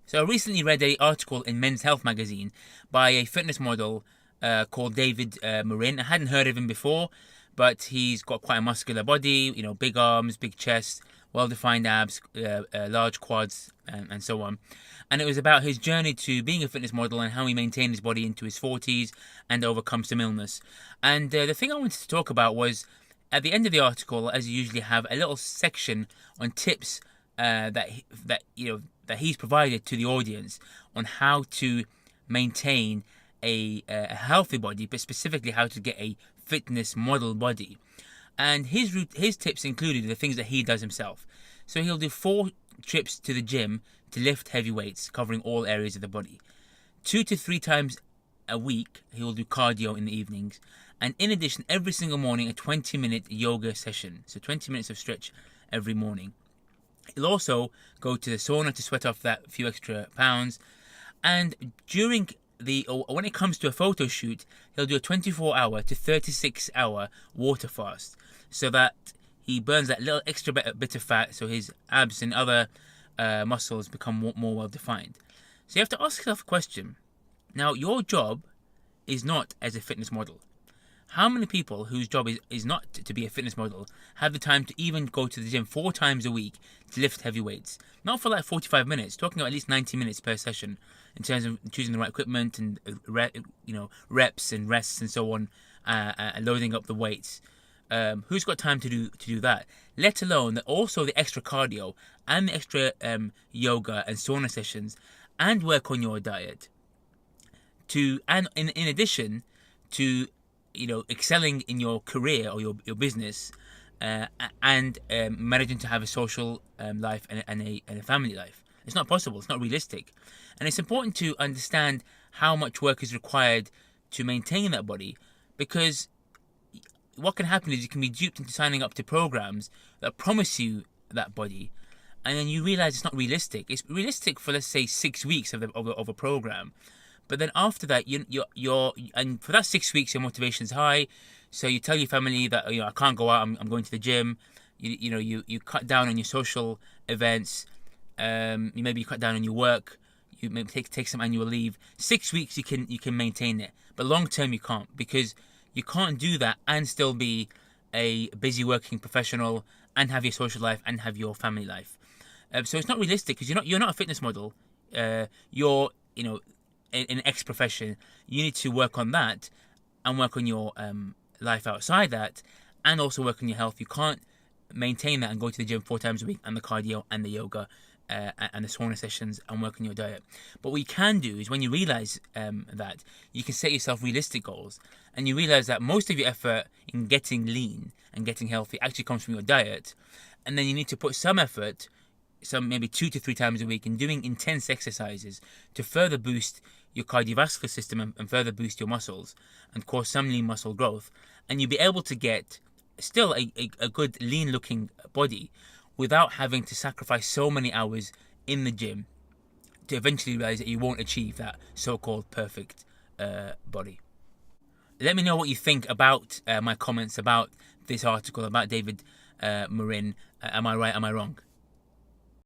So I recently read an article in Men's Health magazine by a fitness model called David Marin. I hadn't heard of him before, but he's got quite a muscular body, big arms, big chest, well-defined abs, large quads, and so on. And it was about his journey to being a fitness model and how he maintained his body into his 40s and overcome some illness. And the thing I wanted to talk about was at the end of the article, as you usually have, a little section on tips that he's provided to the audience on how to maintain a healthy body, but specifically how to get a fitness model body. And his tips included the things that he does himself. So he'll do 4 trips to the gym to lift heavy weights, covering all areas of the body. 2 to 3 times a week, he will do cardio in the evenings. And in addition, every single morning, a 20-minute yoga session. So 20 minutes of stretch every morning. He'll also go to the sauna to sweat off that few extra pounds. And when it comes to a photo shoot, he'll do a 24-hour to 36-hour water fast, so that he burns that little extra bit of fat, so his abs and other muscles become more well defined. So you have to ask yourself a question. Now, your job is not as a fitness model. How many people whose job is not to be a fitness model have the time to even go to the gym 4 times a week to lift heavy weights? Not for like 45 minutes, talking about at least 90 minutes per session in terms of choosing the right equipment and reps and rests and so on, loading up the weights. Who's got time to do that? Let alone also the extra cardio and the extra yoga and sauna sessions, and work on your diet. And in addition to excelling in your career or your business, and managing to have a social life and a family life. It's not possible. It's not realistic. And it's important to understand how much work is required to maintain that body, because what can happen is you can be duped into signing up to programs that promise you that body, and then you realize it's not realistic. It's realistic for, let's say, 6 weeks of a program. But then after that, and for that 6 weeks, your motivation is high. So you tell your family that I can't go out. I'm going to the gym. You cut down on your social events. Maybe you cut down on your work. You maybe take some annual leave. 6 weeks you can maintain it, but long term you can't, because you can't do that and still be a busy working professional and have your social life and have your family life. So it's not realistic, because you're not a fitness model. You're in X profession. You need to work on that and work on your life outside that, and also work on your health. You can't maintain that and go to the gym 4 times a week, and the cardio and the yoga and the sauna sessions, and work on your diet. But what you can do is, when you realize that, you can set yourself realistic goals, and you realize that most of your effort in getting lean and getting healthy actually comes from your diet, and then you need to put some effort, maybe 2 to 3 times a week, in doing intense exercises to further boost your cardiovascular system and further boost your muscles and cause some lean muscle growth. And you'll be able to get still a good lean looking body without having to sacrifice so many hours in the gym to eventually realize that you won't achieve that so-called perfect body. Let me know what you think about my comments about this article about David Marin. Am I right? Am I wrong?